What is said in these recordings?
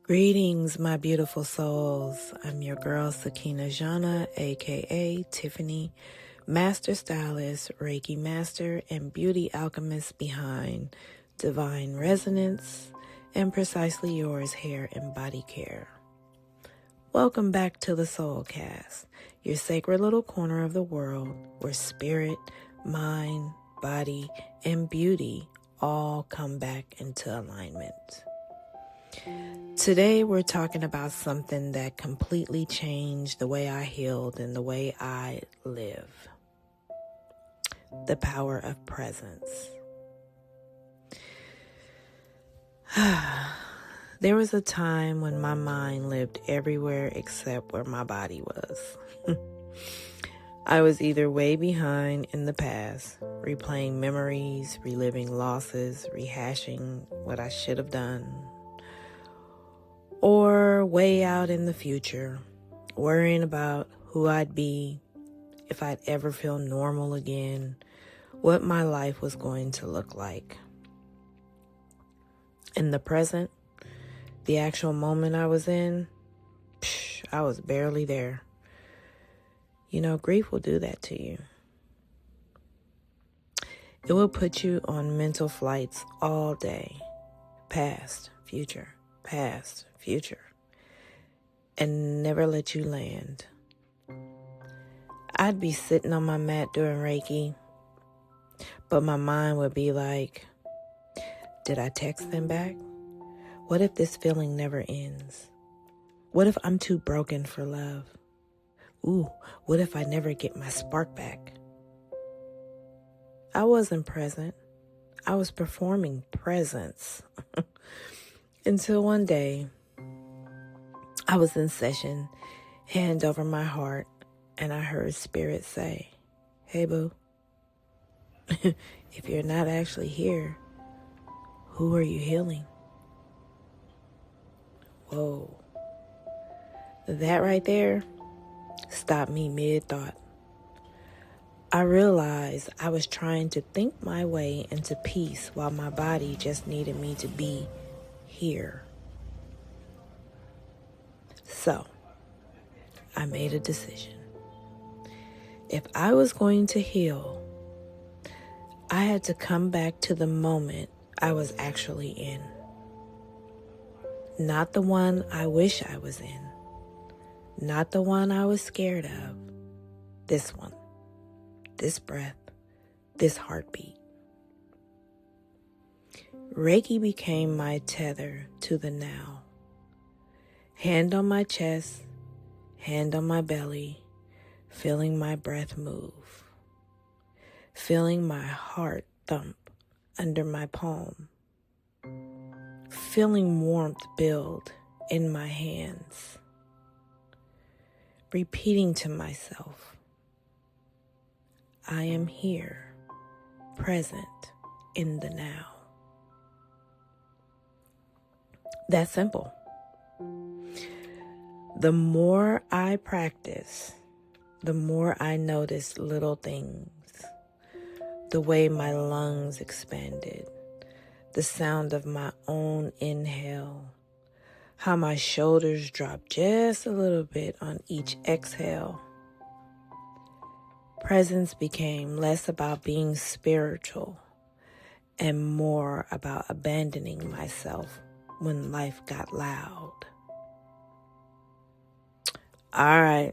Greetings, my beautiful souls. I'm your girl, Sakina Jana, aka Tiffany, master stylist, Reiki master, and beauty alchemist behind Divine Resonance and Precisely Yours Hair and Body Care. Welcome back to the Soulcast, your sacred little corner of the world where spirit, mind, body, and beauty all come back into alignment. Today we're talking about something that completely changed the way I healed and the way I live. The power of presence. There was a time when my mind lived everywhere except where my body was. I was either way behind in the past, replaying memories, reliving losses, rehashing what I should have done, or way out in the future, worrying about who I'd be, if I'd ever feel normal again, what my life was going to look like. In the present, the actual moment I was in, I was barely there. You know, grief will do that to you. It will put you on mental flights all day. Past, future, and never let you land. I'd be sitting on my mat doing Reiki, but my mind would be like, did I text them back? What if this feeling never ends? What if I'm too broken for love? Ooh, what if I never get my spark back? I wasn't present. I was performing presence. Until one day, I was in session, hand over my heart, and I heard Spirit say, "Hey, boo, if you're not actually here, who are you healing?" Whoa. That right there stopped me mid-thought. I realized I was trying to think my way into peace while my body just needed me to be here. So, I made a decision. If I was going to heal, I had to come back to the moment I was actually in. Not the one I wish I was in. Not the one I was scared of. This one. This breath. This heartbeat. Reiki became my tether to the now. Hand on my chest, hand on my belly, feeling my breath move. Feeling my heart thump under my palm. Feeling warmth build in my hands. Repeating to myself, I am here, present in the now. That's simple. The more I practice, the more I notice little things. The way my lungs expanded, the sound of my own inhale, how my shoulders dropped just a little bit on each exhale. Presence became less about being spiritual and more about abandoning myself when life got loud. All right.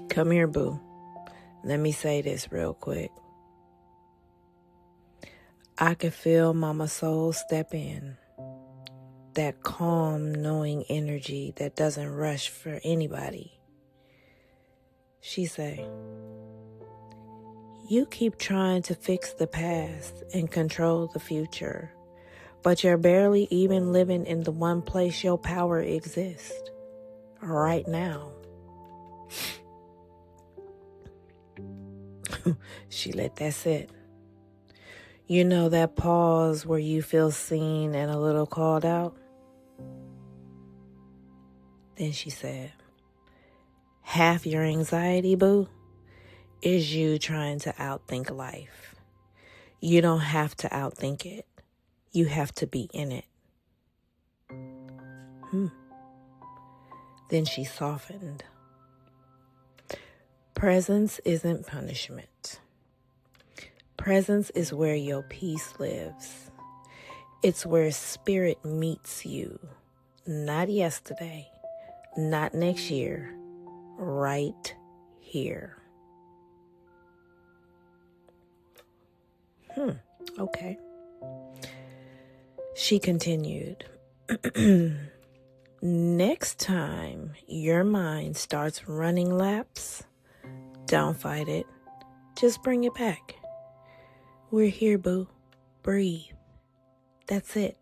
Come here, boo. Let me say this real quick. I could feel Mama Soul step in. That calm, knowing energy that doesn't rush for anybody. She say, you keep trying to fix the past and control the future, but you're barely even living in the one place your power exists, right now. She let that sit. You know that pause where you feel seen and a little called out? Then she said, half your anxiety, boo, is you trying to outthink life. You don't have to outthink it. You have to be in it. Then she softened. Presence isn't punishment. Presence is where your peace lives. It's where spirit meets you. Not yesterday, not next year, right here. Okay. She continued, next time your mind starts running laps, don't fight it. Just bring it back. We're here, boo. Breathe. That's it.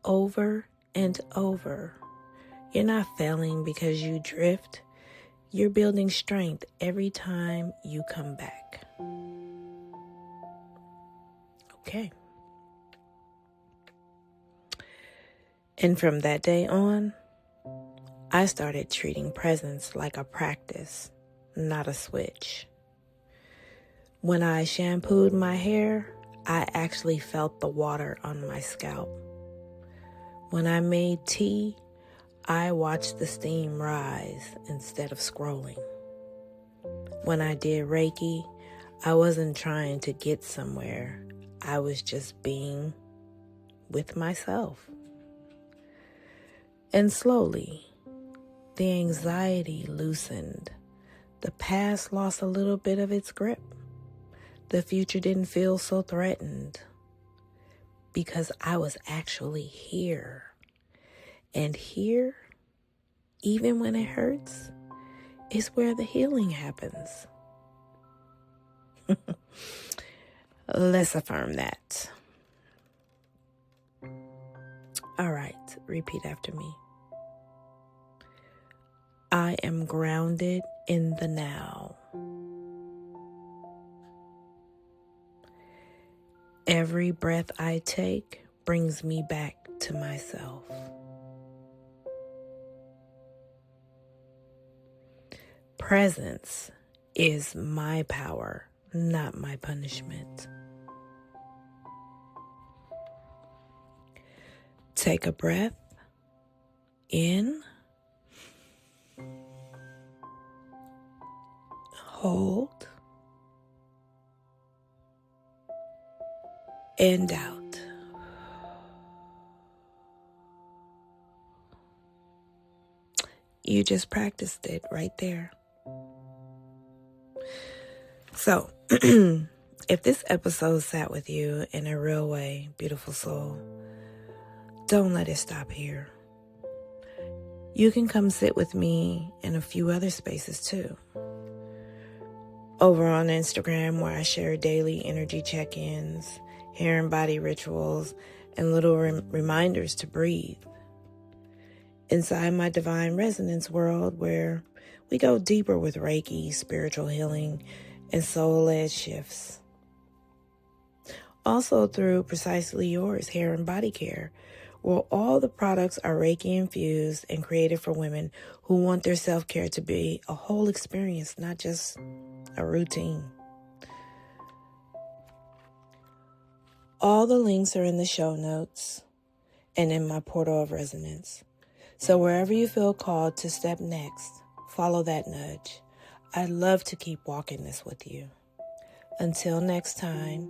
Over and over. You're not failing because you drift. You're building strength every time you come back. Okay. And from that day on, I started treating presence like a practice, not a switch. When I shampooed my hair, I actually felt the water on my scalp. When I made tea, I watched the steam rise instead of scrolling. When I did Reiki, I wasn't trying to get somewhere. I was just being with myself. And slowly, the anxiety loosened. The past lost a little bit of its grip. The future didn't feel so threatened because I was actually here. And here, even when it hurts, is where the healing happens. Let's affirm that. All right, repeat after me. I am grounded in the now. Every breath I take brings me back to myself. Presence is my power, not my punishment. Take a breath in, hold, and out. You just practiced it right there. So, if this episode sat with you in a real way, beautiful soul, don't let it stop here. You can come sit with me in a few other spaces too. Over on Instagram, where I share daily energy check-ins, hair and body rituals, and little reminders to breathe. Inside my Divine Resonance world, where we go deeper with Reiki, spiritual healing, and soul-led shifts. Also through Precisely Yours hair and body care, where all the products are Reiki infused and created for women who want their self-care to be a whole experience, not just a routine. All the links are in the show notes and in my portal of resonance. So wherever you feel called to step next, follow that nudge. I'd love to keep walking this with you. Until next time,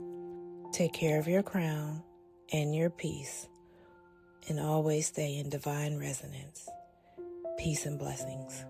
take care of your crown and your peace, and always stay in divine resonance. Peace and blessings.